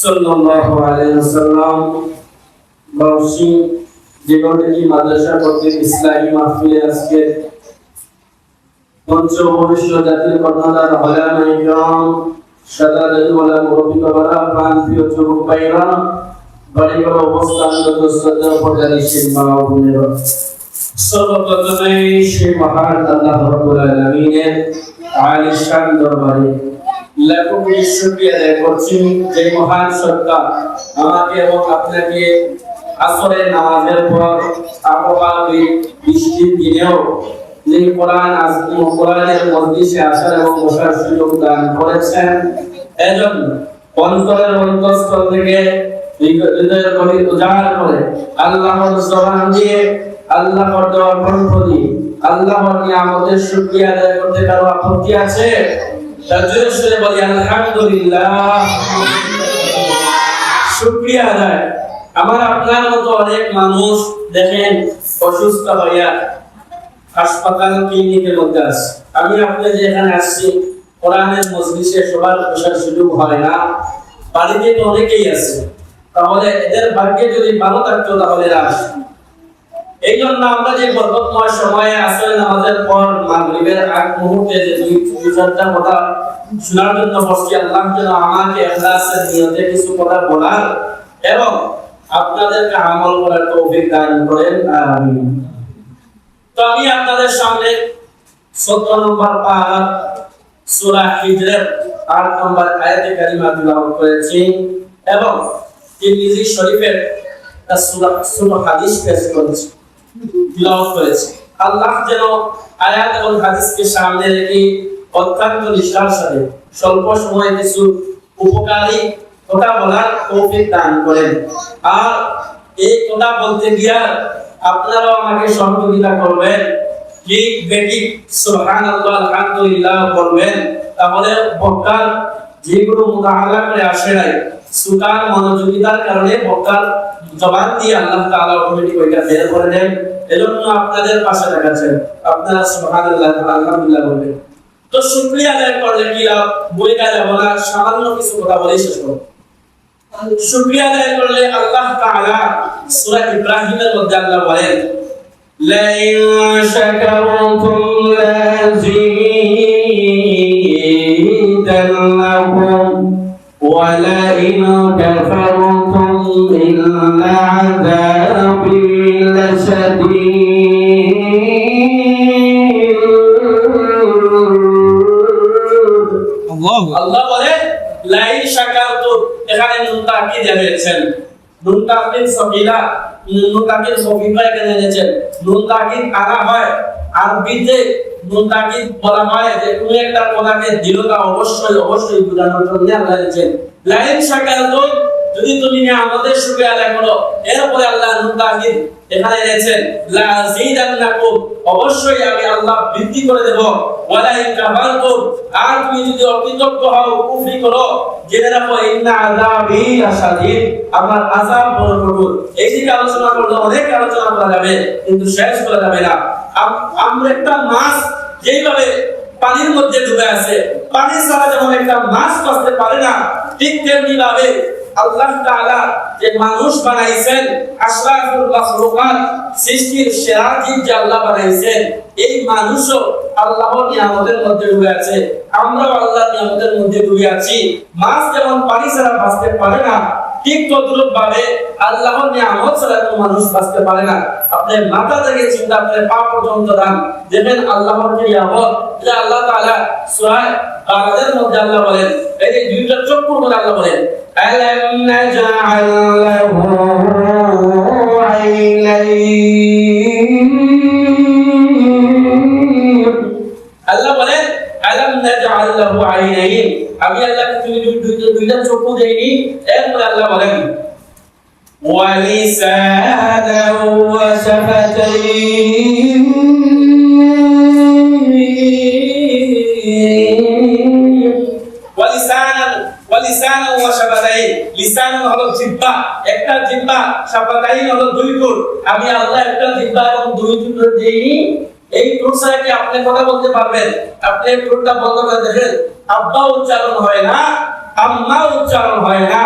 সাল্লাল্লাহু আলাইহি ওয়াসাল্লাম বাউসি জীবনটি মাদ্রাসা কর্তৃক ইসলামী মাহফিলে আজকে পঞ্চ ভবিষ্য জাতির কর্ণধার হলানা ইকরাম সাদাত ওয়ালা মুরব্বী বাবারা প্রাণপ্রিয় যুবক ভাইরা বাড়ি ঘরে অবস্থানরত শ্রদ্ধা পর্যায়ী মা ও বোনেরা, সর্বপ্রথমে সেই মহান আল্লাহ রাব্বুল আলামিনের আলিশান দরবারে লাখো কোটি শুকরিয়া আদায় করছি যে মহান সত্তা আমাকে এবং আপনাকে আসরের নামাজের পর আবহাওয়ার বৃষ্টির দিনেও যে কোরআনের মজলিসে আসার এবং বসার সুযোগ দান করেছেন, এজন্য অন্তরের অন্তঃস্থল থেকে হৃদয়ের গভীর উজাড় করে আল্লাহর জবান দিয়ে আল্লাহর দেওয়া কণ্ঠ দিয়ে আল্লাহর নিয়ামতের শুকরিয়া আদায় করতে কারো আপত্তি আছে? তাজুর সুরে বলি আলহামদুলিল্লাহ, শুকরিয়া আদায়। আমার আপনার মতো অনেক মানুষ দেখেন অসুস্থ হইয়া হাসপাতাল ক্লিনিকের মধ্যে আছে। আমি আপনি যে এখানে আসছি কোরআনের মজলিসে সবার বসার সুযোগ হয় না, বাড়িতে তো অনেকেই আছে, তাহলে এদের ভাগ্যে যদি ভালো থাকতো তাহলে আসে। এই জন্য আমরা যে বরকতময় সময়ে আসর নামাজের পর মাগরিবের আগ মুহূর্তে যে দুই চারটা কথা শোনার জন্য বসছি, আল্লাহ যেন আমাকে ইখলাসের নিয়তে কিছু কথা বলার এবং আপনাদেরকে আমল করার তৌফিক দান করেন, আমিন। তো আমি আপনাদের সামনে 17 নম্বর পারা সূরা হিজরের 8 নম্বর আয়াতে কারিমা তিলাওয়াত করেছি এবং তিরমিজি শরীফের সূরা হাদিস পেশ করেছি, তিলাওয়াত করেছি। আল্লাহ যেন আয়াত এবং হাদিসকে সামনে রেখে অত্যন্ত নিষ্ঠার সাথে স্বল্প সময়ে কিছু উপকারী কথা বলার তৌফিক দান করেন। আর এই কথা বলতে গিয়া আপনারাও আমাকে সহযোগিতা করবেন, ঠিক বেটি সুবহানাল্লাহ আলহামদুলিল্লাহ বলবেন, তাহলে বক্তার যেগুলো মুতাআলা করে আসে নাই সুকার মনোযোগিতার কারণে বক্তার জবান দিয়ে আল্লাহ তাআলা অটোমেটিক ওইটা বের করে দেন। এজন্য আপনাদের পাশে দেখাচ্ছেন, আপনারা সুবহানাল্লাহ আলহামদুলিল্লাহ বলবেন। তো শুকরিয়া আদায় করলে কি বইটা যাব না, সামান্য কিছু কথা বলে শেষ করব। শুকরিয়া আদায় করলে আল্লাহ তাআলা সূরা ইব্রাহিমের মধ্যে আল্লাহ বলেন, লা ইন শাকারতুম লাযীদান্নাকুম ওয়া লা ইন কাফারতুম ইন্না আযাবি লাশাদীদ। আল্লাহ বলে লা ইন শাকারতুম, এখানে নুন তাকিদ দিয়েছেন, নুন তাকিদ সবিলা, নুন তাকিদ সবিলা এখানে এনেছেন। নুন তাকিদ আনা হয় আরবিতে, নুন তাকিদ বলা হয় যে তুমি একটা কথাকে দৃঢ়তা অবশ্যই অবশ্যই বোঝানোর জন্য আল্লাহ এনেছেন। লা ইন শাকারতুম, যদি তুমি আমাদের শুকরিয়া আদায় করো, এরপরে আল্লাহ নুন তাকিদ এখানে এনেছেন, লা আযীদান্নাকুম, অবশ্যই আমি আল্লাহ বৃদ্ধি করে দেব। ওয়া লা ইন কাফারতুম, আর তুমি যদি অকৃতজ্ঞ হও, কুফরি করো, জেনে রাখো ইন্না আযাবি লাশাদীদ, আমার আযাব বড় কঠোর। এই দিকে আলোচনা করলে অনেক আলোচনা করা যাবে, কিন্তু শেষ করা যাবে না। আমরা একটা মাছ যেইভাবে পানির মধ্যে ডুবে আছে, পানি ছাড়া যেমন একটা মাছ বাঁচতে পারে না, ঠিক তেমনি ভাবে আল্লাহ তাআলা যে মানুষ বানাইছেন, আশরাফুল মাখলুকাত, সৃষ্টির সেরা জীব যে আল্লাহ বানাইছেন, এই মানুষও আল্লাহর নিয়ামতের মধ্যে ডুবে আছে, আমরাও আল্লাহর নিয়ামতের মধ্যে ডুবে আছি। মাছ যেমন পানি ছাড়া বাঁচতে পারে না, ঠিক তদ্রূপ ভাবে আল্লাহর নিয়ামত ছাড়া কোনো মানুষ বাঁচতে পারে না। আপনি মাথা থেকে চিন্তা করে পা পর্যন্ত দান দেখেন আল্লাহর নিয়ামত, যে আল্লাহ তাআলা সূরা বাকারার মধ্যে আল্লাহ বলেন, এই যে দুইটা চক্ষুর মধ্যে আল্লাহ বলেন, আলাম নাজআল লাহু আইনাইন, আল্লাহ বলেন আলাম নাজআল লাহু আইনাইন, আমি আল্লাহ তুমি দুইটা চক্ষু দেইনি। এরপরে আল্লাহ বলেন ওয়া লিসানান ওয়া শাফাতাইন, ওয়া লিসানান ওয়া শাফাতাইন, লিসান হলো জিহ্বা, একটা জিহ্বা, শাফাতাইন হলো দুই ঠোঁট। আমি আল্লাহ একটা জিহ্বা এবং দুই ঠোঁট দেইনি। এই ঠোঁট ছাড়া কি আপনি কথা বলতে পারবেন? আপনি ঠোঁটটা বন্ধ করে দেখেন, আব্বা উচ্চারণ হয় না, আম্মা উচ্চারণ হয় না,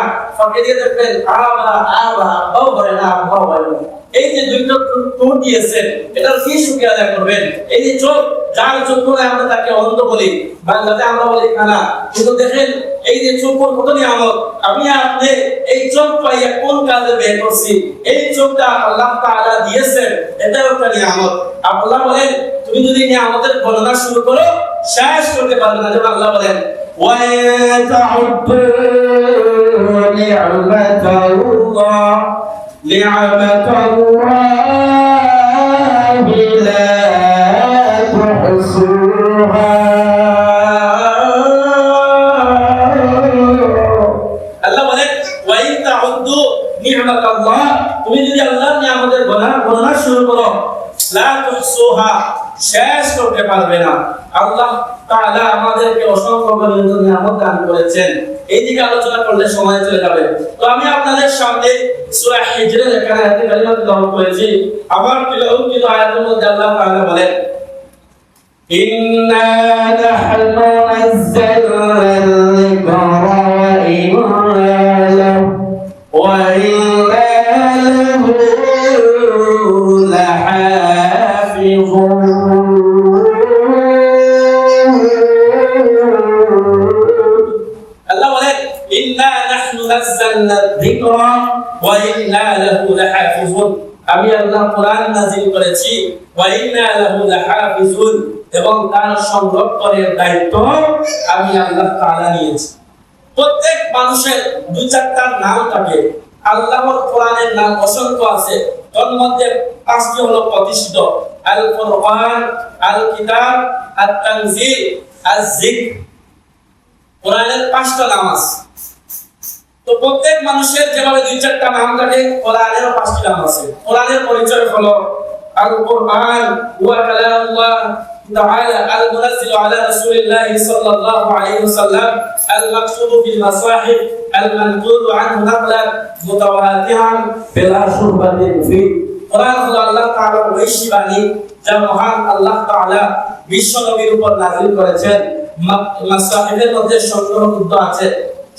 ওকে দিয়ে দেখবেন আবা আবা বাও বলে না বাও বলে না। এই যে দুইটা চোখ দিয়েছেন এটার কি শুকরিয়া আদায় করবেন? এই যে চোখ, যার চোখ করে আমরা তাকে অন্ধ বলি, বাংলাতে আমরা বলি কানা, কিন্তু দেখেন এই যে চোখ কত নিয়ামত, আমি আপনি এই চোখ পাইয়া কোন কাজে ব্যয় করছি, এই চোখটা আল্লাহ তাআলা দিয়েছেন, এটাও একটা নিয়ামত। আল্লাহ বলেন তুমি যদি নিয়ামতের গণনা শুরু করো শেষ করতে পারবে না। যেমন আল্লাহ বলেন وَإِن تَعُدُّوا نِعْمَةَ اللَّهِ لَا تُحْصُوهَا আল্লাহ বলেন وَإِن تَعُدُّوا نِعْمَةَ اللَّهِ তুমি যদি আল্লাহর নিয়ামতের গণনা শুরু করো লা তুহসুহা শেষ করতে পারবে না। আল্লাহ তাআলা আমাদেরকে অসংখ্য পরিমাণ নিয়ামত দান করেছেন, এই দিকে আলোচনা করলে সময় চলে যাবে। তো আমি আপনাদের সামনে সূরা হিজরের এখানে আয়াতে কালিমা তেলাওয়াত করেছি। আবার তিলাওয়াত আয়াতের মধ্যে আল্লাহ তাআলা বলেন ইন্না নাহনু নাযালনা যিকরা ওয়া ইন্না লাহু লাহাফিজুন। আমি আল্লাহ কোরআন নাযিল করেছি ওয়া ইন্না লাহু লাহাফিজুন, এবং তার সংরক্ষণের দায়িত্ব আমি আল্লাহ তাআলা নিয়েছি। প্রত্যেক মানুষের দুই চারটা নাম থাকে। আল্লাহর কোরআনের নাম অসংখ্য আছে, তার মধ্যে পাঁচটি হলো প্রতিষ্ঠিত: আল কুরআন, আল কিতাব, আত তানজিল, আজ যিকর। কোরআনের পাঁচটা নাম আছে। তো প্রত্যেক মানুষের যেভাবে দুই চারটা নাম থাকে, কোরআনেরও পাঁচটি নাম আছে। কোরআনের পরিচয় হলো আল কুরআন ওয়া কালামুল্লাহ তাআলা আল মুনাজ্জিল আলা রাসূলিল্লাহ সাল্লাল্লাহু আলাইহি ওয়াসাল্লাম আল মাকতুবু ফিল মাসাহিফ আল মানকুলু আনহু নাকলান মুতাওয়াতিরান বিলা শুরবাতিন ফি। কোরআন হলো আল্লাহ তাআলার ঐশী বাণী, যা মহান আল্লাহ তাআলা বিশ্ব নবীর উপর নাযিল করেছেন। মাসাহিফের মধ্যে সংগ্রহবদ্ধ আছে,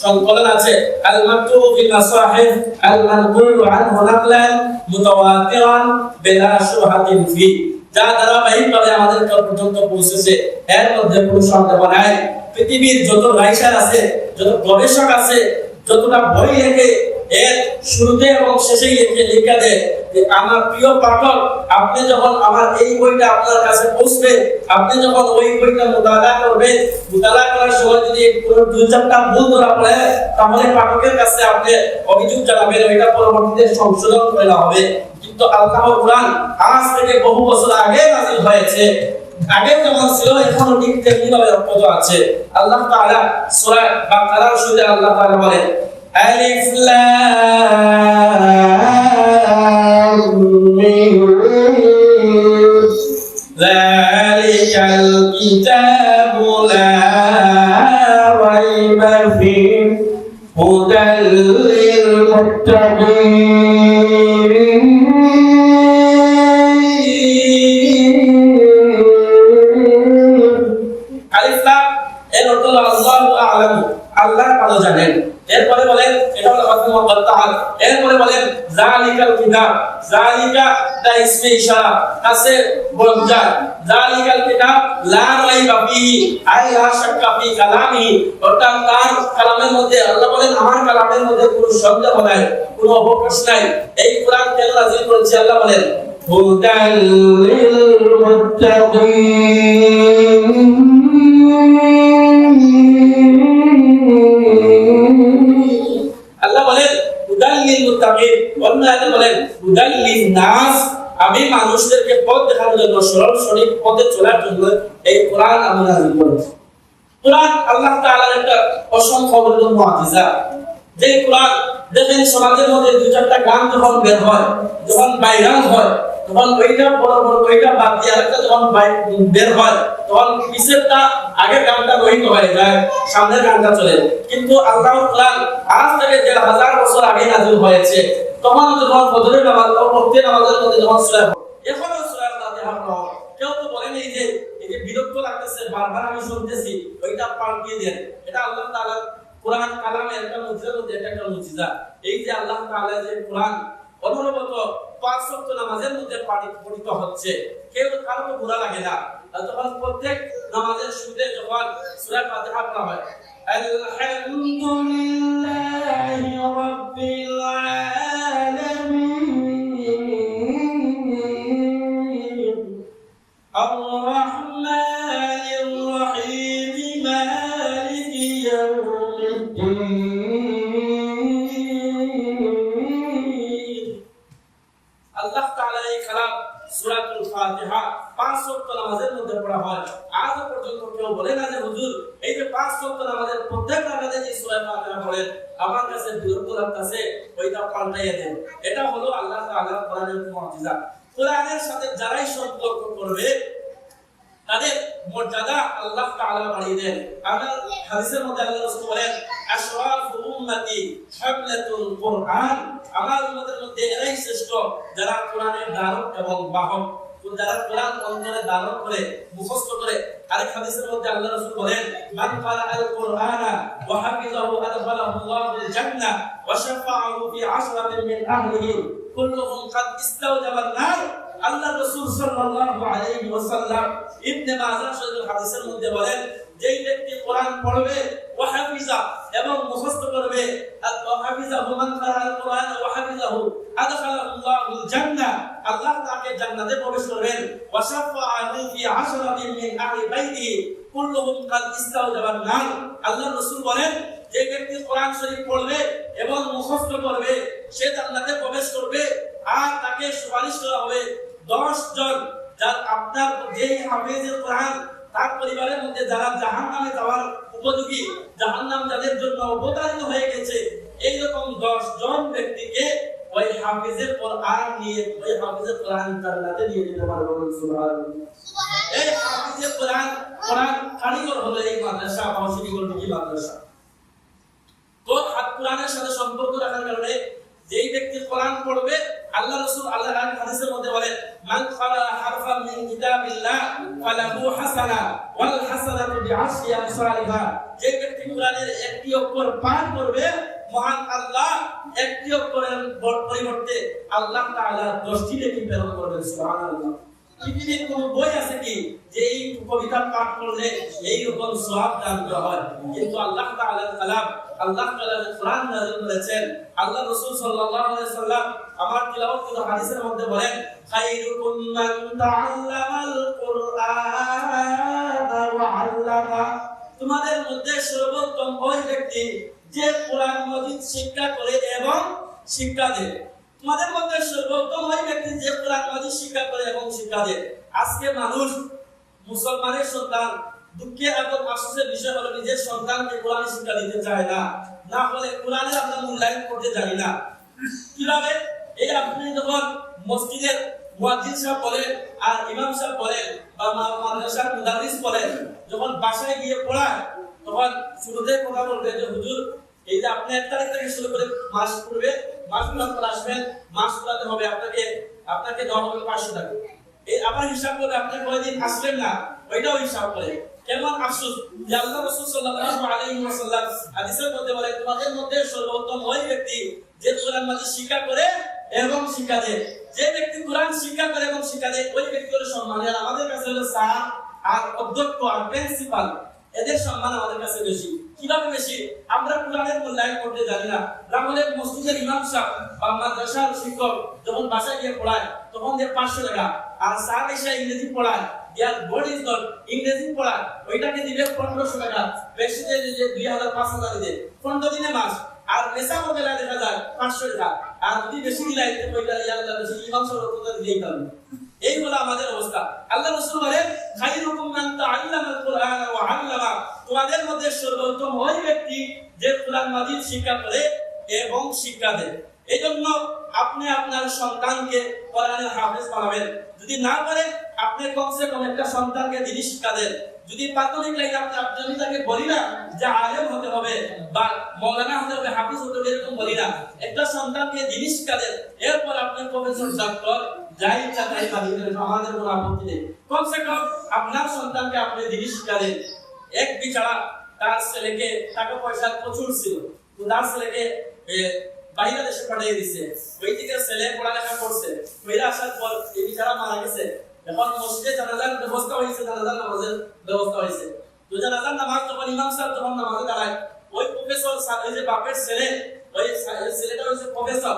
সংকলন আছে। আল মাকতুবু ফিল মাসাহিফ আল মানকুলু আনহু নাকলান মুতাওয়াতিরান বিলা শুরবাতিন ফি, যা ধারাবাহিকভাবে আমাদের পর্যন্ত পৌঁছেছে, এর মধ্যে কোনো সন্দেহ নাই। পৃথিবীর যত রাইটার আছে, যত গবেষক আছে, যতটা বই লেখে, এর শুরুতে এবং শেষেই লেখা দেয় যে আমার প্রিয় পাঠক, আপনি যখন আমার এই বইটা আপনার কাছে পৌঁছবে, আপনি যখন ওই বইটা মুতালা করবেন, মুতালা করার সময় যদি কোনো দুই চারটা ভুল ধরা পড়ে, তাহলে পাঠকের কাছে আপনি অভিযোগ জানাবেন, ওইটা পরবর্তীতে সংশোধন করে নেওয়া হবে। কিন্তু আল্লাহর কোরআন আজ থেকে বহু বছর আগে নাযিল হয়েছে, আগে যেমন ছিল এখনো ঠিক তেমনিভাবে অক্ষত আছে। আল্লাহ তাআলা সূরা বাকারার শুরুতে আল্লাহ তাআলা বলেন আলিফ লাম মিম যালিকাল কিতাবু লা রাইবা ফিহি হুদাল লিল মুত্তাকিন। আলিফ লাম এর অর্থ আল্লাহু আ'লামু, আল্লাহ ভালো জানেন। এরপরে বলেন এটা হলো আসমা মুত্তাহাল। এরপরে বলেন যালিকাল কিতাব, যালিকা তা ইসমে ইশারা, কাছে বলজার। যালিকাল কিতাব লা রাইবা ফিহি আই লা শাক্কা ফি কালামি, অর্থাৎ তার কালামের মধ্যে, আল্লাহ বলেন আমার কালামের মধ্যে কোনো সন্দেহ নাই, কোনো অবকাশ নাই। এই কোরআন কেন নাযিল করেছে? আল্লাহ বলেন হুদাল লিল মুত্তাকিন। আল্লাহ বলেন হুদাল লিল মুত্তাকিন, অন্য আয়াতে বলেন হুদাল লিন নাস, আমি মানুষদেরকে পথ দেখানোর জন্য, সরল সঠিক পথে চলার জন্য এই কোরআন আমি নাযিল করেছি। কোরআন আল্লাহ তাআলার একটা অসংখ্য মুআজিজা। যে কোরআন দেখেন সমাজের মধ্যে দুই চারটা গান যখন বের হয়, যখন ভাইরাল হয়, তখন ওইটা বড় বড় ওইটা বাদ দিয়ে আরেকটা যখন বের হয়, তখন পিছেরটা আগের গানটা রহিত হয়ে যায়, সামনের গানটা চলে। কিন্তু আল্লাহর কোরআন আজ থেকে ১,০০০ বছর আগে নাযিল হয়েছে। তখন যখন ফজরের নামাজ ও ওয়াক্তের নামাজের মধ্যে যখন সূরা এখনো সূরা ফাতিহা পড়া, কেউ তো বলেন এই যে বিরক্ত লাগতেছে, বারবার আমি শুনতেছি, ওইটা পাল্টিয়ে দেন। এটা আল্লাহ তাআলার কোরআন কালামের একটা মুজিজার মধ্যে একটা মুজিজা। এই যে আল্লাহ তাআলা যে কোরআন অনবরত 5 ওয়াক্ত নামাজের মধ্যে পঠিত হচ্ছে, কেউ কারো তো বুরা লাগে না। যখন প্রত্যেক নামাজের শুরুতে যখন সূরা ফাতিহা পড়া হয়, আলহামদুলিল্লাহি রাব্বিল আলামিন আর-রাহমানির রহিম মালিকি ইয়াউমিদ্দিন। আল্লাহ তাআলা এই কালাম সূরাতুল ফাতিহা 5 ওয়াক্ত নামাজের মধ্যে পড়া হয়। আজ পর্যন্ত কেউ বলে না যে হুজুর এই যে 5 ওয়াক্ত নামাজের প্রত্যেক রাকাতে যে সূরা ফাতিহা পড়েন আমার কাছে বিরক্ত লাগতেছে, ওইটা পাল্টাইয়া দেন। এটা হলো আল্লাহ তাআলার কোরআনের মুজিজা। কোরআনের সাথে যারাই সম্পর্ক করবে তাদের মর্যাদা আল্লাহ তাআলা বাড়িয়ে দেন। আমার হাদিসের মধ্যে আল্লাহ রাসূল বলেন, আশরাফু উম্মতি হামলাতুল কুরআন, আমার উম্মতের মধ্যে এরাই শ্রেষ্ঠ যারা কোরআনের ধারক এবং বাহক, যারা কোরআন অন্তরে ধারণ করে মুখস্থ করে। আরেক হাদিসের মধ্যে আল্লাহ রাসূল বলেন, মান ক্বারাআল কুরআনা ওয়া হাফিজাহু আদখালাহুল্লাহুল জান্নাহ ওয়া শাফাআহু ফি আশরাতিন মিন আহলিহি কুল্লুহুম কাদ ইস্তাওজাবান নার। আল্লাহ রাসূল সাল্লাল্লাহু আলাইহি ওয়াসাল্লাম ইবনে মাজাহ শরীফের হাদিসের মধ্যে বলেন, যেই ব্যক্তি কোরআন পড়বে ওয়া হাফিজা এবং মুখস্থ করবে, ওয়া হাফিজাহু মান ক্বারাআল কুরআন ওয়া হাফিজাহু আদখালাহুল্লাহুল জান্নাহ, আল্লাহ তাকে জান্নাতে প্রবেশ করবেন। ওয়া শাফাআহু ফি আশরাতিন মিন আহলি বাইতিহি কুল্লুহুম কাদ ইস্তাওজাবান নার। আল্লাহ রাসূল বলেন, যে ব্যক্তি কোরআন শরীফ পড়বে এবং মুখস্থ করবে সে জান্নাতে প্রবেশ করবে, আর তাকে সুপারিশ করা হবে 10 জন, যার আপনার যেই হাফেজে কোরআন তার পরিবারের মধ্যে যারা জাহান্নামে যাওয়ার উপযোগী, জাহান্নাম যাদের জন্য অবতারিত হয়ে গেছে, এই রকম 10 জন ব্যক্তিকে ওই হাফেজে কোরআন নিয়ে ওই হাফেজে কোরআন জান্নাতে নিয়ে যেতে পারবে। সুবহানাল্লাহ। এই হাফেজে কোরআন কারিগর হলো এই মাদ্রাসা বাউশরীগঞ্জ মাদ্রাসা। তো কোরআনের সাথে সম্পর্ক রাখার কারণে যেই ব্যক্তি কোরআন পড়বে, আল্লাহ রাসূল আল্লাহর হাদিসের মধ্যে বলেন, মান ক্বারা হারফান মিন কিতাবিল্লাহ ফালাহু হাসানা ওয়াল হাসানাতু বিআশরি আমসালিহা। যে ব্যক্তি কোরআনের একটি অক্ষর পাঠ করবে, মহান আল্লাহ একটি অক্ষরের পরিবর্তে আল্লাহ তাআলা 10টি নেকি প্রেরণ করবেন। সুবহানাল্লাহ। পৃথিবীর কোন বই আছে কি যে এই কবিতা পাঠ করলে এই রকম সওয়াব দান করা হয়? কিন্তু আল্লাহ তাআলার কালাম, আল্লাহ তাআলা কোরআন নাযিল করেছেন। আল্লাহ রাসূল সাল্লাল্লাহু আলাইহি ওয়াসাল্লাম আমার তিলাওয়াত হাদিসের মধ্যে বলেন, খায়রুকুম মান তাআল্লামাল কুরআন ওয়া আল্লামা। তোমাদের মধ্যে সর্বোত্তম ওই ব্যক্তি যে কোরআন মাজিদ শিক্ষা করে এবং শিক্ষা দেয়। তোমাদের মধ্যে সর্বোত্তম ওই ব্যক্তি যে কোরআন মাজিদ শিক্ষা করে এবং শিক্ষা দেয়। আজকে মানুষ, মুসলমানের সন্তান, দুঃখের এবং আফসোসের বিষয় হলো নিজের সন্তানকে কোরআন শিক্ষা দিতে চায় না, না হলে কোরআনের আমরা মূল্যায়ন করতে জানি না। কিভাবে? এই আপনি যখন মসজিদের মুয়াজ্জিন সাহেব বলেন আর ইমাম সাহেব বলেন বা মাদ্রাসার মুদাররিস বলেন, যখন বাসায় গিয়ে পড়ায় তখন শুরুতে কথা বলবে যে হুজুর এই যে আপনি 1 তারিখ থেকে শুরু করে মাস পড়বে, মাস পড়াতে আসবেন, মাস পড়াতে হবে আপনাকে দেওয়া হবে 500 টাকা। এই আবার হিসাব করে আপনি কয়দিন আসলেন না, ওইটাও হিসাব করে। কেমন আফসোস যে আল্লাহ রাসূল সাল্লাল্লাহু আলাইহি ওয়াসাল্লাম হাদিসের মধ্যে বলেন, তোমাদের মধ্যে সর্বোত্তম ওই ব্যক্তি যে কোরআন মাজিদ শিক্ষা করে এবং শিক্ষা দেয়। যে ব্যক্তি কোরআন শিক্ষা করে এবং শিক্ষা দেয় ওই ব্যক্তি হলো সম্মানী। আর আমাদের কাছে হলো স্যার আর অধ্যক্ষ আর প্রিন্সিপাল, এদের সম্মান আমাদের কাছে বেশি। কিভাবে বেশি? আমরা কোরআনের মূল্যায়ন করতে জানি না। রামলের মসজিদের ইমাম সাহেব বা মাদ্রাসার শিক্ষক যখন বাসায় গিয়ে পড়ায় তখন দেয় 500 টাকা, আর স্যার এসে ইংরেজি পড়ায়, ইয়ার বোর্ড ইজ নট ইংরেজি পড়ায়, ওইটাকে দিবে 1500 টাকা, বেশি দিয়ে 2000-5000 দিয়ে 15 দিনে মাস। আর নেশা মধ্যে দেখা যায় 500 টাকা, আর যদি বেশি দিলাই ওইটা ইয়াল্লাহ বেশি ইমাম সাহেব তো দিলেই পারবে। এই হলো আমাদের অবস্থা। আল্লাহ রাসূল বলেন, খায়রুকুম মান তাআল্লামাল কুরআন ওয়া আল্লামা। তোমাদের মধ্যে সর্বোত্তম ওই ব্যক্তি যে কোরআন মাজিদ শিক্ষা করে এবং শিক্ষা দেয়। এইজন্য আপনি আপনার সন্তানকে কোরআনের হাফেজ বানাবেন। যদি না পারেন আপনি কমসে কম একটা সন্তানকে দ্বীনি শিক্ষা দেন। যদি প্রাথমিক লাইনে আপনি তাকে বলি না যে আলেম হতে হবে বা মাওলানা হতে হবে, হাফেজ হতে হবে, এরকম বলি না। একটা সন্তানকে দ্বীনি শিক্ষা দেন, এরপর আপনি প্রফেসর, ডক্টর যাই ইচ্ছা তাই বানিয়ে আমাদের কোনো আপত্তি নেই। কমসে কম আপনার সন্তানকে আপনি দ্বীনি শিক্ষা দেন। এক বিছাড়া তার ছেলেকে টাকা পয়সা প্রচুর ছিল, তার ছেলেকে বাইরে দেশে পাঠিয়ে দিছে। ওই থেকে ছেলে পড়ালেখা করছে, ফিরে আসার পর এই বিচারা মারা গেছে। এখন মসজিদে জানাজার ব্যবস্থা হয়েছে, জানাজার নামাজের ব্যবস্থা হয়েছে। তো জানাজার নামাজ যখন ইমাম সাহেব যখন নামাজে দাঁড়ায়, ওই প্রফেসর ওই যে বাপের ছেলে, ওই ছেলেটা হচ্ছে প্রফেসর,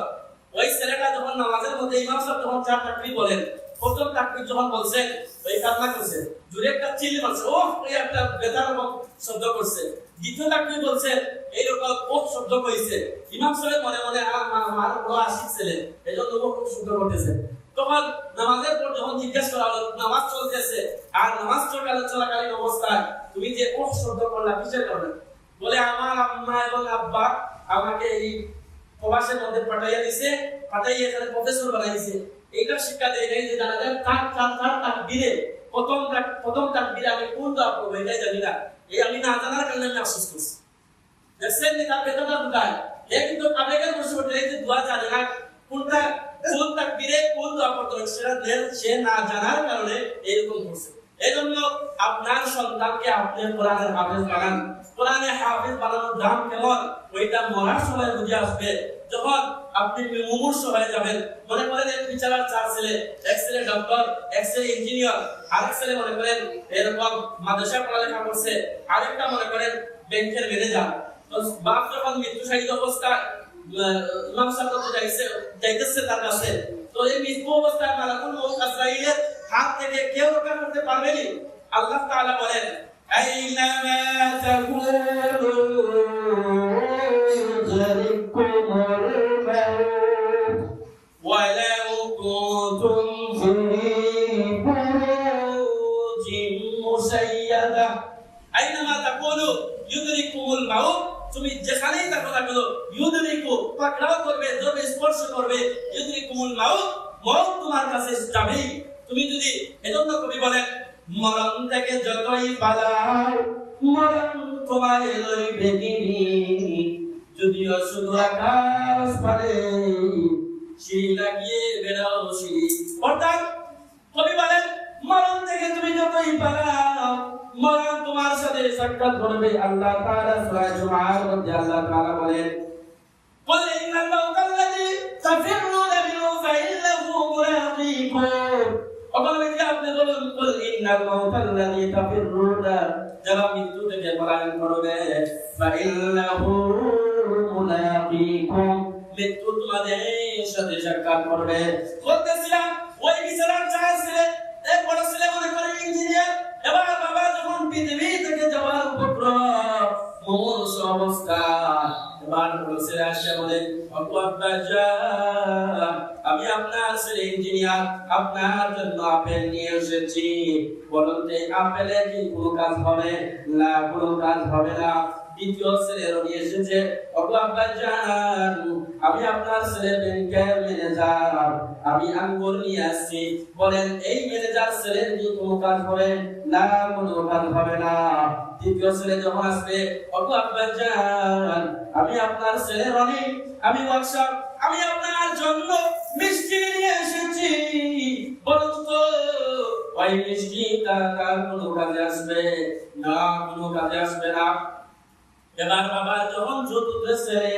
ওই ছেলেটা যখন নামাজের মধ্যে ইমাম সাহেব যখন চার তাকবীর বলেন, প্রথম তাকবীর যখন বলছেন ওই কান্না করছে, জোরে একটা চিল্লি মারছে, ও ওই একটা বেতার রকম শব্দ করছে। দ্বিতীয় তাকবীর বলছে এইরকম ও শব্দ কইছে। ইমাম সাহেব মনে মনে আমার বড় আশিক ছেলে, এজন্য ও শব্দ করতেছে। তখন নামাজের পর যখন জিজ্ঞেস করা হলো, নামাজ চলতেছে আর নামাজ চলাকালীন অবস্থায় তুমি যে ও শব্দ করলা কিসের কারণে? বলে আমার আম্মা এবং আব্বা আমাকে এই প্রবাসের মধ্যে পাঠাইয়া দিছে, পাঠাইয়া এখানে প্রফেসর বানাইছে। এইটা শিক্ষা দেয় নাই যে জানা যায় তাকবীরে প্রথম তাকবীরে আমি কোন দোয়া করব এটাই জানি না। এই আমি না জানার কারণে আমি আফসোস করছি। দেখছেন যে তার বেতনটা ঢুকায়, এ কিন্তু আবেগের বসে ওঠে, এই যে দোয়া জানে না কোনটা কোন তাকবীরে কোন দোয়া করতে হবে সেটা সে না জানার কারণে এরকম করছে। এজন্য আপনার সন্তানকে আপনি কোরআনের হাফেজ বানান। কোরআনে হাফেজ বানানোর দাম কেমন ওইটা মরার সময় বুঝে আসবে। যখন আপনি মুমূর্ষ হয়ে যাবেন, মনে করেন এক বিচারার চার ছেলে, এক ছেলে ডক্টর, এক ছেলে ইঞ্জিনিয়ার, আরেক ছেলে মনে করেন এরকম মাদ্রাসা পড়ালেখা করছে, আরেকটা মনে করেন ব্যাংকের ম্যানেজার। তো বাপ যখন মৃত্যুশায়িত অবস্থায় ইমাম সাহেব যাইতেছে তার কাছে, তো এই মৃত্যু অবস্থায় মালাকুল মউত আজরাইলের হাত থেকে কেউ রক্ষা করতে পারবেনি। আল্লাহ তাআলা বলেন আইনামা তাকুনু যুদরিকুমুল মাউত ওয়ালাউ কুনতুম ফি বুরুজিন মুসাইয়াদা। আইনামা তাকুনু যুদরিকুমুল মাউত, তুমি যেখানেই থাকো না কেন ইউদরিকু পাকড়াও করবে, ধরবে, স্পর্শ করবে, ইউদরিকুমুল মাউত, মওত তোমার কাছে যাবেই। তুমি যদি এজন্য কবি বলেন মরণ থেকে যতই পালাও মরণ তোমায় লইবে কিনি, যদিও শুধু আকাশ পারে সিঁড়ি লাগিয়ে বেড়াও সিঁড়ি। অর্থাৎ কবি বলেন মরণ থেকে তুমি যতই পালাও মরণ তোমার সাথে সাক্ষাৎ করবে। আল্লাহ তাআলা সূরা জুমার মধ্যে আল্লাহ তাআলা বলেন قل إن الموت الذي تفرون منه فإنه ملاقيكم। অকল যে আপনি বলুন قل إن الموت الذي تفرون, যারা মৃত্যু থেকে পলায়ন করবে, فإنه ملاقيكم, মৃত্যু তোমাদের সাথে সাক্ষাৎ করবে। বলতেছিলাম ওই বিচারক চার ছেলে, এক বড় ছেলে মনে করে ইঞ্জিনিয়ার, এবার বাবা যখন পৃথিবী থেকে যাওয়ার উপক্রম মুমূর্ষ অবস্থা, এবার বড় ছেলে আসে বলে আব্বু আব্বা জান, আমি আপনার ছেলে ইঞ্জিনিয়ার, আপনার জন্য আপেল নিয়ে এসেছি, বলুন তো আপেলে কি কোনো কাজ হবে? না, কোনো কাজ হবে না। দ্বিতীয় ছেলেরও নিয়ে এসেছে, আব্বু আব্বা জান, আমি আপনার ছেলে ব্যাংকের ম্যানেজার, আমি আঙ্গুর নিয়ে আসছি, বলেন এই ম্যানেজার ছেলের কি কোনো কাজ হবে? না, কোনো কাজ হবে না। তৃতীয় ছেলে যখন আসবে, আব্বু আব্বা জান, আমি আপনার ছেলে রনি, আমি ওয়ার্কশপ, আমি আপনার জন্য মিষ্টি নিয়ে এসেছি, বলুন তো ওই মিষ্টিটা কোনো কাজে আসবে? না, কোনো কাজে আসবে না। এবার বাবা যখন চতুর্থ ছেলে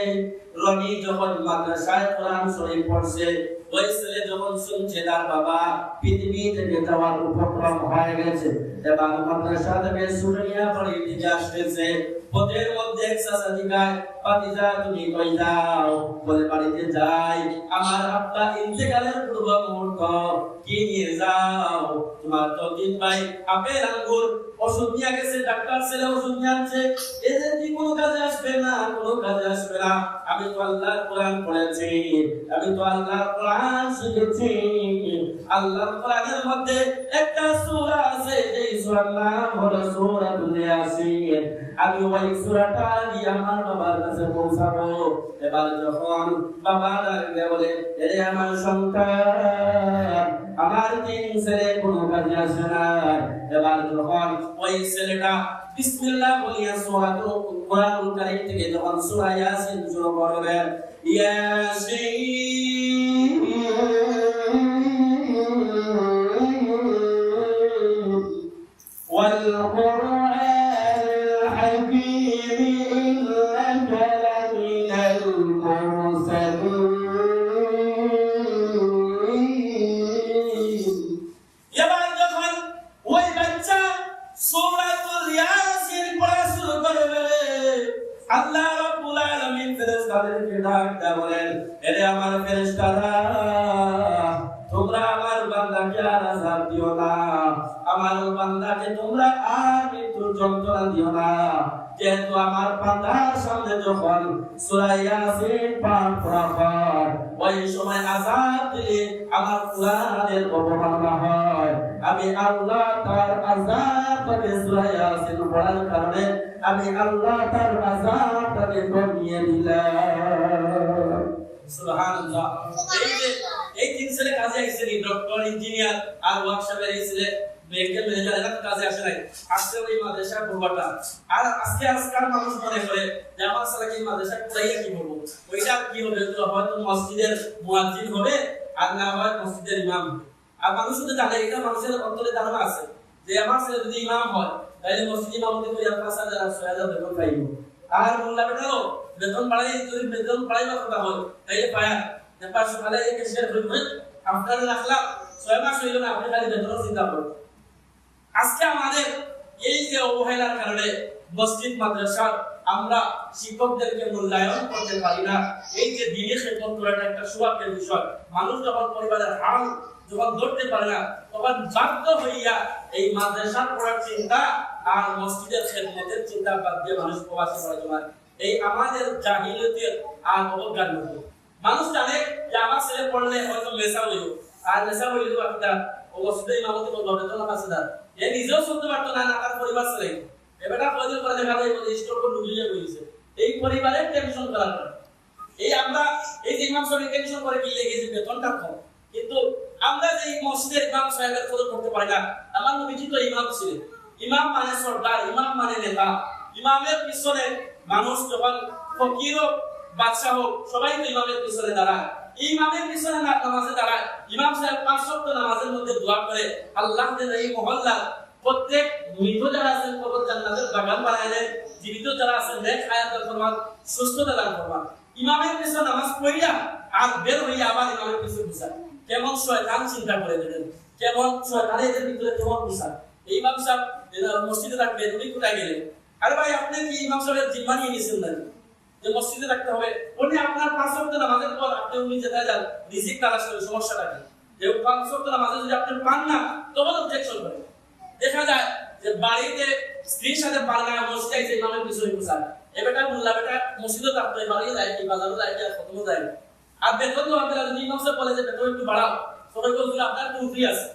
রনি যখন মাদ্রাসায় কোরআন শরীফ পড়ছে, ওই ছেলে যখন শুনছে তার বাবা পৃথিবী থেকে যাওয়ার উপক্রম হয়ে গেছে, এবার মাদ্রাসা থেকে সুরিয়া বাড়ির দিকে আসতেছে, পথের মধ্যে এক চাচা জিগায়, ভাতিজা তুমি কই যাও? বলে বাড়িতে যাই, আমার আব্বা ইন্তেকালের পূর্ব মুহূর্ত, কি নিয়ে যাও? তোমার তো তিন ভাই আপেল আঙ্গুর ওষুধ নিয়ে গেছে, ডাক্তার ছেলে ওষুধ নিয়ে আনছে, এদের কি কোনো কাজে আসবে? না, কোনো কাজে আসবে না। আমি তো আল্লাহর কোরআন পড়েছি, আমি তো আল্লাহর কোরআন শিখেছি। আল্লাহর কোরআনের মধ্যে একটা সূরা আছে, এই সূরার নাম হলো সূরাতুল ইয়াসিন। আমি ওই সূরাটা দিয়ে আমার বাবার কাছে পৌঁছাবো। এবার যখন বাবা ডাকবে বলে, এরে আমার সন্তান, আমার তিন ছেলে কোনো কাজে আসে না। এবার যখন ওই ছেলেটা বিসমিল্লাহ বলিয়া সূরাতুল কোরআনুল কারীম থেকে যখন সূরা ইয়াসিন শুরু করবে, ইয়াসিন ওয়াল কুরআনিল হাকীম ডাক দেয়া বলেন, এরে আমার ফেরেশতারা, তোমরা আমার বান্দাকে আর আযাব দিও না, আমার বান্দাকে তোমরা আর মৃত্যুর যন্ত্রণা দিও না। যেহেতু আমার বান্দার সামনে যখন সূরা ইয়াসিন পাঠ করা হয়, ওই সময় আযাব দিলে আমার কোরআনের অবমাননা হয়। আমি আল্লাহ তার আযাবটাকে সূরা ইয়াসিন পড়ার কারণে আমি আল্লাহ তার আযাবটাকে কমিয়ে দিলাম। সুবহানাল্লাহ। এই তিন ছেলে কাজে আসছে, ডক্টর, ইঞ্জিনিয়ার আর ওয়ার্কশপের এই ছেলে মেডিকেল ম্যানেজার, এরা কাজে আসে নাই, আসছে ওই মাদ্রাসার পড়াটা। আর আজকাল মানুষ মনে করে যে আমার ছেলেকে এই মাদ্রাসা পড়াইয়া কি করবো, ওইটা কি হবে, হয়তো মসজিদের মুয়াজ্জিন হবে আর না হয় মসজিদের ইমাম। আর মানুষ শুধু জানে, এটা মানুষের অন্তরে ধারণা আছে যে আমার ছেলে যদি ইমাম হয় তাহলে মসজিদ ইমামতি করে 5,000 আর 6,000 বেতন পাইব। আর মোল্লা বেটাও বেতন বাড়াই, যদি বেতন বাড়াইবার কথা হয় তাইলে পায় না, 500 খালে একে শেয়ার করবেন, আপনারা রাখলাম 6 মাস হইল না, আপনি খালি বেতনের চিন্তা করুন। আজকে আমাদের এই যে অবহেলার কারণে মসজিদ মাদ্রাসার আমরা শিক্ষকদেরকে মূল্যায়ন করতে পারি না। এই যে দ্বীনি খেদমত করাটা একটা সৌভাগ্যের বিষয়। মানুষ যখন পরিবারের হাল যখন ধরতে পারে না, তখন বাধ্য হইয়া এই মাদ্রাসার পড়ার চিন্তা আর মসজিদের খেদমতের চিন্তা বাদ দিয়ে মানুষ প্রবাসী পড়ে জমায়। এই আমাদের জাহিলিয়তের আর অবজ্ঞার মধ্যে মানুষ জানে যে আমার ছেলে পড়লে হয়তো মেসা হইল, আর মেসা হইল একটা অবশ্যই ইমামতি করবো, বেতন আছে তার, এ নিজেও শুনতে পারতো না, তার পরিবার ছেলে এবারটা কয়দিন পরে দেখা যায় স্টোর করে ঢুকিয়ে গিয়েছে। এই পরিবারের টেনশন করার কারণে এই আমরা এই যে ইমাম সাহেব টেনশন করে কি লেগেছে বেতনটা কম, কিন্তু আমরা যে মসজিদের ইমাম সাহেবের কদর করতে পারি না। আমার নবীজি তো ইমাম ছিলেন, ইমাম মানে সরদার, ইমাম মানে নেতা। ইমামের পিছনে মানুষ যখন ফকির হোক বাদশাহ হোক সবাই তো ইমামের পিছনে দাঁড়ায়। ইমামের পিছনে নামাজে দাঁড়ায়, ইমাম সাহেব 5 ওয়াক্ত নামাজের মধ্যে দোয়া করে আল্লাহ যেন এই মহল্লা প্রত্যেক মৃত যারা আছেন কবর জান্নাতের বাগান বানায় দেন, জীবিত যারা আছেন নেক হায়াতের ফরমান, সুস্থতা দান ফরমান। ইমামের পিছনে নামাজ পড়িয়া আর বের হইয়া আবার ইমামের পিছনে বসা, কেমন শয়তান চিন্তা করে দেন, কেমন শয়তান এদের ভিতরে কেমন বসা। এই ইমাম সাহেব মসজিদে রাখবেন, উনি কোথায় গেলেন? আরে ভাই, আপনি কি ইমাম সাহেবের জিম্মা নিয়ে নিয়েছেন না যে মসজিদে রাখতে হবে? উনি আপনার 5 ওয়াক্ত নামাজের পর আপনি উনি যেতে যান রিজিক তালাশ করে, সমস্যাটা কি? যে 5 ওয়াক্ত নামাজে যদি আপনি পান না তখন অবজেকশন করে। দেখা যায় যে বাড়িতে স্ত্রীর সাথে পাল্লা মসজিদে যে ইমামের পিছনে বসা, এ বেটা মোল্লা বেটা মসজিদে থাকতে বাড়িতে যায় কি বাজারে যায় কি খতমও যায়। আর বেতন তো আপনারা যদি ইমাম সাহেব বলে যে বেতন একটু বাড়াও, সবাই বলছিল আপনার তো ফ্রি আছে।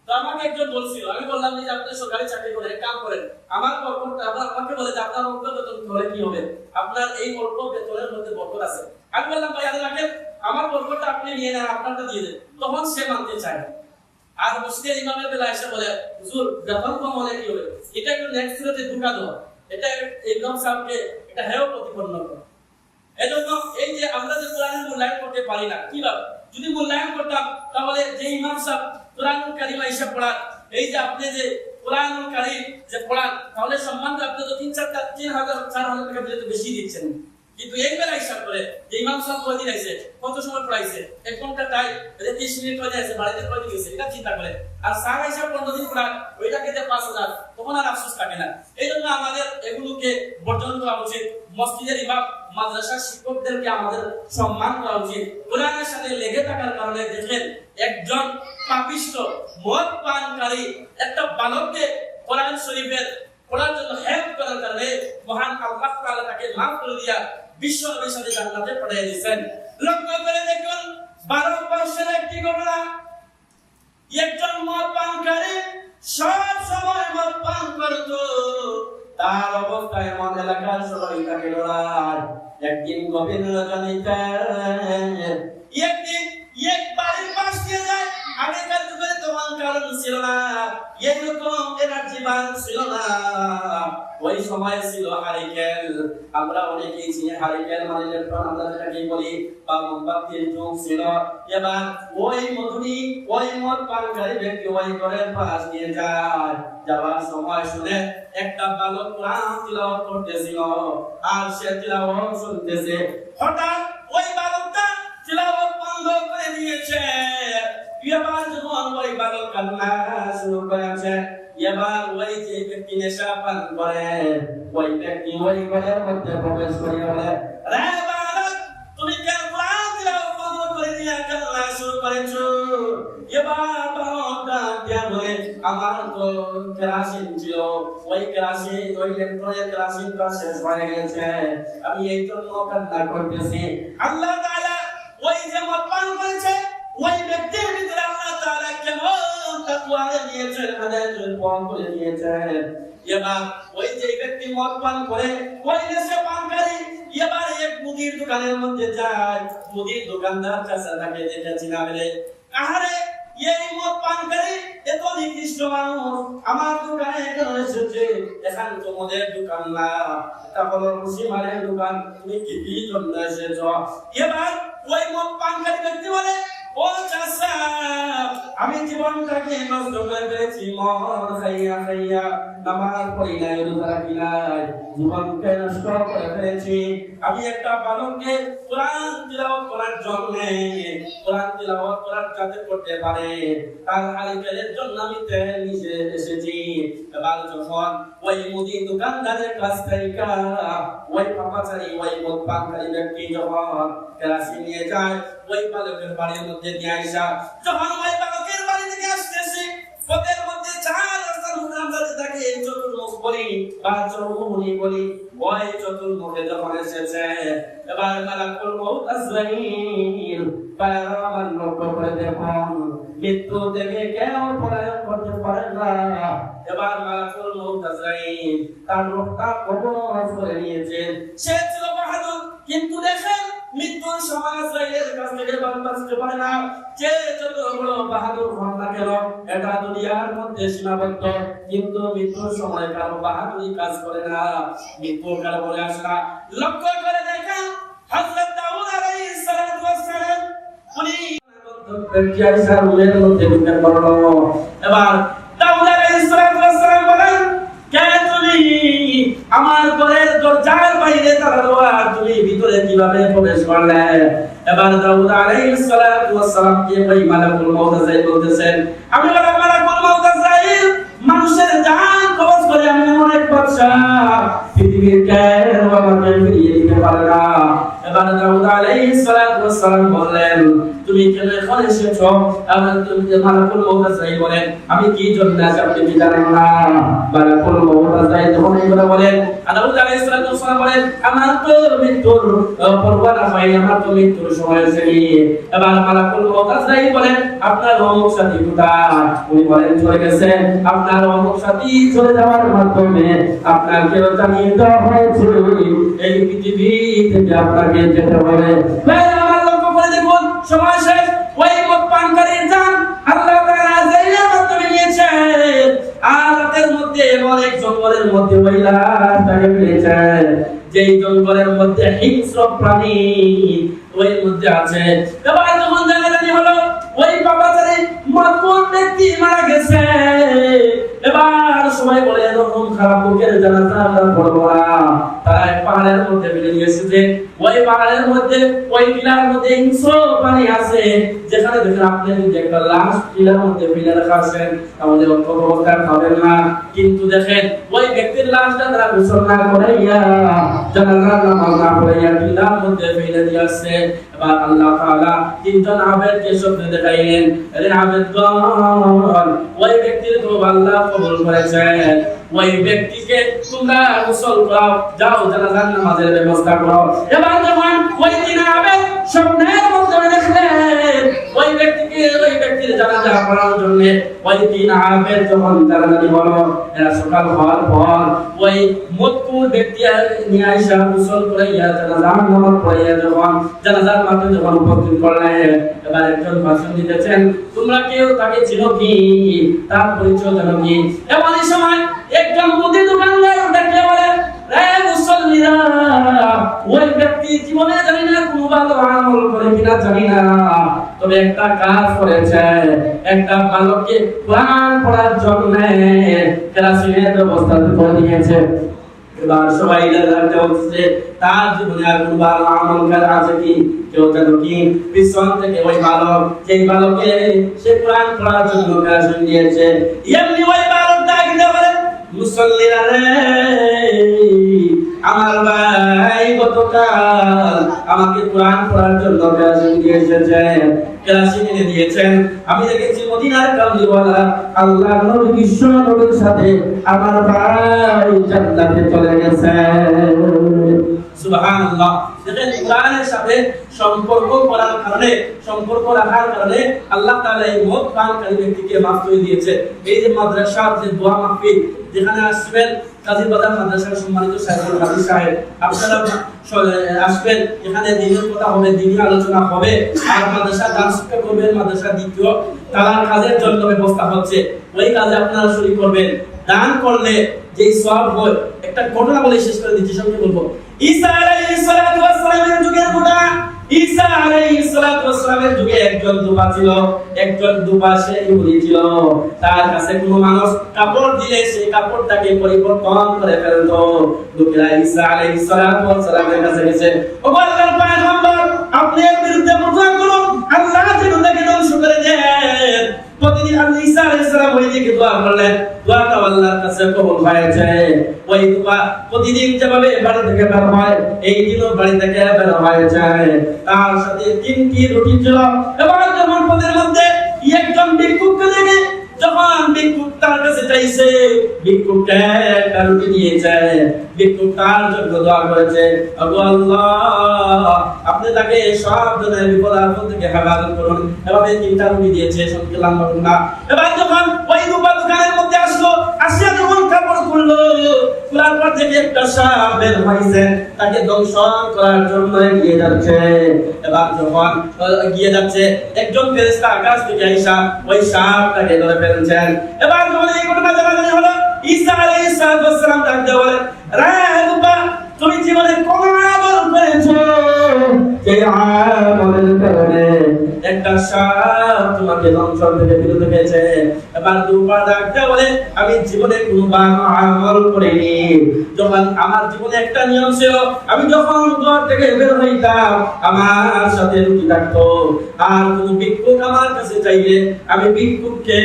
তো আমাকে একজন বলছিল, আমি বললাম যে আপনি সরকারি চাকরি করেন, কাম করেন, আমার বরকত আমাকে বলে যে আপনার অল্প বেতন হলে কি হবে, আপনার এই অল্প বেতনের মধ্যে বরকত আছে। আমি বললাম ভাই আরে রাখেন, আমার বরকতটা আপনি নিয়ে নেন, আপনারটা দিয়ে দেন। তখন সে মানতে চায়। আর মসজিদের ইমামের বেলা এসে বলে হুজুর বেতন কম হলে কি হবে, এটা একটু নেক্সট সিরাতে ঢুকা দাও, এটা ইমাম সাহেবকে এটা হেয় প্রতিপন্ন করে। এজন্য এই যে আমরা যে কোরআনের মূল্যায়ন করতে পারি না, কিভাবে যদি মূল্যায়ন করতাম তাহলে যে ইমাম সাহেব কোরআনুল কারীম এসে পড়ান, এই যে আপনি যে কোরআনুল কারীম যে পড়ান, তাহলে সম্মান আপনি তো 3,000-4,000 টাকা দিলে তো বেশি দিচ্ছেন। কিন্তু এই বেলা হিসাব করে যে ইমাম সাহেব কয়দিন আইছে, কত সময় পড়াইছে, 1 ঘন্টা টাইম 30 মিনিট পড়ে আছে, বাড়িতে কয়দিন গেছে, এটা চিন্তা করে। আর স্যার হিসাব 15 দিন পড়ান, ওইটাকে যে 5,000, তখন আর আফসোস থাকে না। এই জন্য আমাদের এগুলোকে বর্জন করা উচিত। মসজিদের ইমাম মাদ্রাসার শিক্ষকদেরকে আমাদের সম্মান করা উচিত। কোরআনের সাথে লেগে থাকার কারণে দেখেন একজন পাপিষ্ট মদ পানকারী একটা বালককে কোরআন শরীফের পড়ার জন্য হেল্প করার কারণে মহান আল্লাহ তাআলা তাকে মাফ করে দিয়া বিশ্ব নবীর সাথে জান্নাতে পাঠিয়ে দিয়েছেন। লক্ষ্য করে দেখুন 12 বছরের একটি ঘটনা। একজন মদ পানকারী সব সময় মদ পান করত, তার অবস্থা এমন এলাকার সবাই তাকে ডরায়। একদিন গভীর রজনীতে একদিন এক বাড়ির পাশ দিয়ে যায়, আগেকার যুগে তোমার কারণ ছিল না, এরকম এনার্জি বার ছিল না, ওই সময় ছিল হারিকেন। আমরা অনেকেই চিনি হারিকেন মানে ইলেকট্রন, আমরা যেটাকে বলি, বা মোমবাতির যুগ ছিল। এবার ওই মধুরি ওই মদ পানকারী ব্যক্তি ওই ঘরের পাশ দিয়ে যায়, যাওয়ার সময় শুনে একটা বালক কোরআন তিলাওয়াত করতেছিল, আর সে তিলাওয়াত শুনতেছে। হঠাৎ ওই বালকটা তিলাওয়াত বন্ধ করে দিয়েছে। এবার যখন ওই বালক কান্না শুরু করেছে, এবার ওই যে ব্যক্তি নেশা পান করে ওই ব্যক্তি ওই ঘরের মধ্যে প্রবেশ করে বলে, রে বালক তুমি করেছো। এবার বালকটা দিয়া বলে আমার তো কেরাসিন ছিল, ওই কেরাসিন ওই ল্যাম্পের কেরাসিনটা শেষ হয়ে গেছে, আমি এই জন্য কান্না করতেছি। আল্লাহ তাআলা ওই যে মদ পান করেছে ওই ব্যক্তির ভিতরে আল্লাহ তাআলা কেমন তাকওয়া দিয়েছেন, হেদায়েতের পথ করে দিয়েছেন। এবার ওই যে ব্যক্তি মদ পান করে ওই নেশা পানকারী এবার এক মুদির দোকানের মধ্যে যায়, মুদির দোকানদার কাছে তাকে দেখেছি না বলে, আহারে এই মদ পানকারী এত নিকৃষ্ট মানুষ আমার দোকানে কেন এসেছে, এখানে তো মদের দোকান না, এটা হলো মুসিমানের দোকান, তুমি কি জন্য এসেছ? এবার ওই মদ পানকারী ব্যক্তি বলে, ও চাচা আমি জীবনটাকে নষ্ট করে ফেলেছি, মদ খাইয়া খাইয়া নামাজ পড়ি নাই, রোজা রাখি নাই, জীবনকে নষ্ট করে ফেলেছি। আমি একটা বালককে কোরআন তিলাওয়াত করার জন্য, কোরআন তিলাওয়াত করার যাতে করতে পারে তার আলিমের জন্য আমি তেল নিয়ে এসেছি। এবার যখন ওই মুদি দোকানদারের কাছ থেকে ওই পাপাচারী ওই মদ পানকারী ব্যক্তি যখন কেরাসিন নিয়ে যায় ওই বালকের বাড়ির মধ্যে নিয়ে আসা, যখন ওই বালকের বাড়ি থেকে আসতেছে পথের মধ্যে চার রাস্তার হুকুম দাঁড়িয়ে থাকে, চতুর্মুখ বলি বা চৌমুনি বলি, ওই চতুর্মুখে যখন এসেছে এবার মালাকুল মউত আজরাইল পায়রামান লক্ষ্য করে দেখুন মৃত্যু থেকে কেউ পলায়ন করতে পারে না। এবার মালাকুল মউত আজরাইল তার রূহটা কবজ করে নিয়েছেন। সে ছিল বাহাদুর, কিন্তু দেখেন মৃত্যুর সময় আজরাইলের কাছ থেকে বাঁচতে পারে না। যে যত বড় বাহাদুর হন না কেন এটা দুনিয়ার মধ্যে সীমাবদ্ধ, কিন্তু মৃত্যুর সময় কারো বাহাদুরি কাজ করে না, মৃত্যু কারো বলে আসে না। লক্ষ্য করে দেখেন হযরত দাউদ আলাইহিস সালাতু ওয়াস সালাম উনি বেটিয়ার রুমের মধ্যে ঢুকে পড়লো। এবার দাউদ আলাইহিস সালাতু ওয়াস সালাম বলেন, কে তুমি? আমার ঘরের দরজার বাইরে তালা দেওয়া, তুমি ভিতরে কিভাবে প্রবেশ করলে? এবার দাউদ আলাইহিস সালাতু ওয়াস সালাম কে ওই মালাকুল মউত আজরাইল বলতেছেন, আমি বলা মালাকুল মউত আজরাইল মানুষের জান কবজ করে আমি এমন এক বাদশা পৃথিবীর কেউ আমাকে ফিরিয়ে দিতে পারে না। এবার দাউদ আলাইহিস সালাতু ওয়াস সালাম বললেন, তুমি কেন এখন এসেছো? এবার তুমি মালাকুল মউত আজরাইল বলেন, আমি কি জন্য আসি আপনি কি জানেন না? মালাকুল মউত আজরাইল যখন এই কথা বলেন, দাউদ আলাইহিস সালাতু ওয়াস সালাম বলেন, আমার তো মৃত্যুর পরোয়া হয়, আমার তো মৃত্যুর সময় এসেছে। এবার মালাকুল মউত আজরাইল বলেন, আপনার অমুক সাথী কোথায়? উনি বলেন, চলে গেছে। আপনার অমুক সাথী চলে যাওয়ার মাধ্যমে আপনাকে জানিয়ে দেওয়া হয়েছে এই পৃথিবী থেকে আপনাকে যেতে হবে। আমার লক্ষ্য করে দেখুন সময় শেষ, ওই মদ পানকারীর জান আল্লাহ তাআলা আজরাইলের মাধ্যমে নিয়েছে। আর রাতের মধ্যে অনেক জঙ্গলের মধ্যে ওই লাশটাকে ফেলেছে, যেই জঙ্গলের মধ্যে হিংস্র প্রাণী ওই মধ্যে আছে। এবার যখন জানাজানি হলো ওই পাপাচারী মদখোর ব্যক্তি মারা গেছে, এবার সবাই বলে এরকম খারাপ লোকের জানাজা আমরা পড়বো না। তারা এক পাহাড়ের মধ্যে ফেলে দিয়েছে, যে ওই পাহাড়ের মধ্যে ওই টিলার মধ্যে হিংস্র প্রাণী আছে, যেখানে দেখেন আপনি যদি একটা লাশ টিলার মধ্যে ফেলে রাখা আছেন তাহলে অপব্যবহার পাবেন না, কিন্তু দেখেন ওই ব্যক্তির লাশটা তারা গোসল না করাইয়া জানাজার নামাজ না পড়াইয়া টিলার মধ্যে ফেলে দিয়ে আসছে। এবার আল্লাহ তাআলা তিনজন আবেদকে স্বপ্নে দেখাইলেন, আরে আবেদগণ ওই ব্যক্তির তওবা আল্লাহ কবুল করেছেন, ওই ব্যক্তিকে তোমরা গোসল করাও, যাও জানাজার নামাজের ব্যবস্থা করো। এবার যখন ওই তিন আবেদ স্বপ্নের মধ্যে দেখলেন ওই ব্যক্তিকে ওই ব্যক্তির জানাজা পড়ানোর জন্য ওই তিন আবেদ যখন জানাজানি হলো, এরা সকাল হওয়ার পর ওই মদখোর ব্যক্তি নিয়ে আইসা গোসল করাইয়া জানাজার নামাজ পড়াইয়া যখন জানাজার মাঠে যখন উপস্থিত করলেন, এবার একজন ভাষণ দিতেছেন, তোমরা কেউ তাকে চিনো কি, তার পরিচয় জানো কি? এমন এই সময় একজন মুদি দোকানদার দেখে বলে, রে মুসল্লিরা, ওই ব্যক্তি জীবনে জানি না কোন ভালো আমল করে কিনা জানি না, তবে একটা কাজ করেছে, একটা বালককে কোরআন পড়ার জন্য কেরাসিনের ব্যবস্থা করে দিয়েছে। এবার সবাই জানতে হচ্ছে তার জীবনে আর কোন ভালো আমল করা আছে কি, কেউ জানো কি? পিছন থেকে ওই বালক, সেই বালকে সে কোরআন পড়ার জন্য কেরাসিন দিয়েছে। এমনি ওই বালক ডাক দিয়ে বলে, মুসল্লিরা রে, আমার ভাই গতকাল আমাকে কোরআন পড়ার জন্য ক্লাসে নিয়ে এসেছেন, ক্লাসে এনে দিয়েছেন। আমি দেখেছি মদিনার কামলিওয়ালা আল্লাহর নবী বিশ্ব নবীর সাথে আমার ভাই জান্নাতে চলে গেছে। সুবহানাল্লাহ। দেখেন কোরআনের সাথে সম্পর্ক করার কারণে, সম্পর্ক রাখার কারণে আল্লাহ তাআলা এই মত প্রাণকারী ব্যক্তিকে মাফ করে দিয়েছে। এই যে মাদ্রাসা, যে দোয়া মাহফিল যেখানে আসবেন, কাজীর বাজার মাদ্রাসার সম্মানিত সাইফুল হাদিস সাহেব, আপনারা আসবেন, এখানে দিনের কথা হবে, দিনের আলোচনা হবে, আর মাদ্রাসা দান শিক্ষা করবেন। মাদ্রাসা দ্বিতীয় তালার কাজের জন্য ব্যবস্থা হচ্ছে, ওই কাজে আপনারা শরীক করবেন। দান করলে যে সওয়াব হয়, একটা ঘটনা বলে শেষ করে দিচ্ছি, সঙ্গে বলবো। ঈসা আলাইহিস সালাতু ওয়াস সালামের যুগের ঘটনা। ঈসা আলাইহিস সালাতু ওয়াস সালামের যুগে একজন দুবা ছিল, একজন দুবা সে ইহুদি ছিল। তার কাছে কোনো মানুষ কাপড় দিলে সেই কাপড়টাকে পরিবর্তন করে ফেলতো। লোকেরা ঈসা আলাইহিস সালাতু ওয়াস সালামের কাছে গেছে, ও আল্লাহর পয়গম্বর, আপনি এর বিরুদ্ধে মুদ্রা করুন, আল্লাহ যেন তাকে ধ্বংস করে দেন। প্রতিদিন আপনি ঈসা আলাইহিস সালাম ওই দিকে দোয়া করলেন, দোয়াটা আল্লাহর কাছে কবুল হয়েছে। ওই দোয়া প্রতিদিন যেভাবে বাড়ি থেকে বের হয়, এই দিনও বাড়ি থেকে বের হয়েছে। তার সাথে 3টি রুটি ছিল। এবার যখন পদের মধ্যে একজন ভিক্ষুককে দেখে, যখন ভিক্ষুক তার কাছে চাইছে, ভিক্ষুককে একটা রুটি দিয়েছে। ভিক্ষুক তার জন্য দোয়া করেছে, ওগো আল্লাহ, আপনি তাকে সব ধরনের বিপদ আপদ থেকে হেফাজত করুন। এভাবে 3টা রুটি দিয়েছে, সবকে লম্বা না। এবার যখন ওই দোকানের মধ্যে আসলো, আসিয়া যখন কাপড় খুললো, খোলার পর থেকে একটা সাপ বের হয়েছে, তাকে দংশন করার জন্য এগিয়ে যাচ্ছে। এবার যখন এগিয়ে যাচ্ছে, একজন ফেরেশতা আকাশ থেকে আইসা ওই সাপটাকে ধরে ফেলছেন। এবার যখন এই ঘটনা জানাজানি হলো, ঈসা আলাইহিস সালাম ডাক দিয়ে বলেন, রে দুবা, তুমি জীবনে কোন আমল করেছো যে আমলের কারণে একটা সাপ তোমাকে দংশন থেকে বিরত রেখেছে? এবার দুবা ডাক দিয়ে বলে, আমি জীবনে কোনো ভালো আমল করিনি। যখন আমার জীবনে একটা নিয়ম ছিল, আমি যখন ঘর থেকে বের হইতাম, আমার সাথে রুটি থাকতো, আর কোন ভিক্ষুক আমার কাছে চাইলে আমি ভিক্ষুককে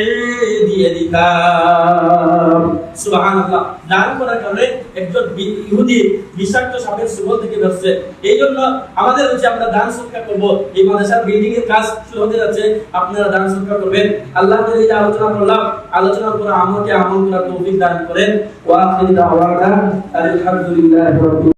দিয়ে দিতাম। সুবহানাল্লাহ। দান করার কারণে একজন ইহুদি বিষাক্ত সাপের সুবল থেকে বেরোচ্ছে। এই জন্য আমাদের হচ্ছে আমরা দান সদকা করব। এই মাদ্রাসার বিল্ডিং এর কাজ শুরু হতে যাচ্ছে, আপনারা দান সদকা করবেন। আল্লাহ এই যে আলোচনা করলাম, আলোচনার পর আমাকে আমল করার তৌফিক দান করেন। ওয়া আখিরু দাওয়ানা আলহামদুলিল্লাহি রাব্বিল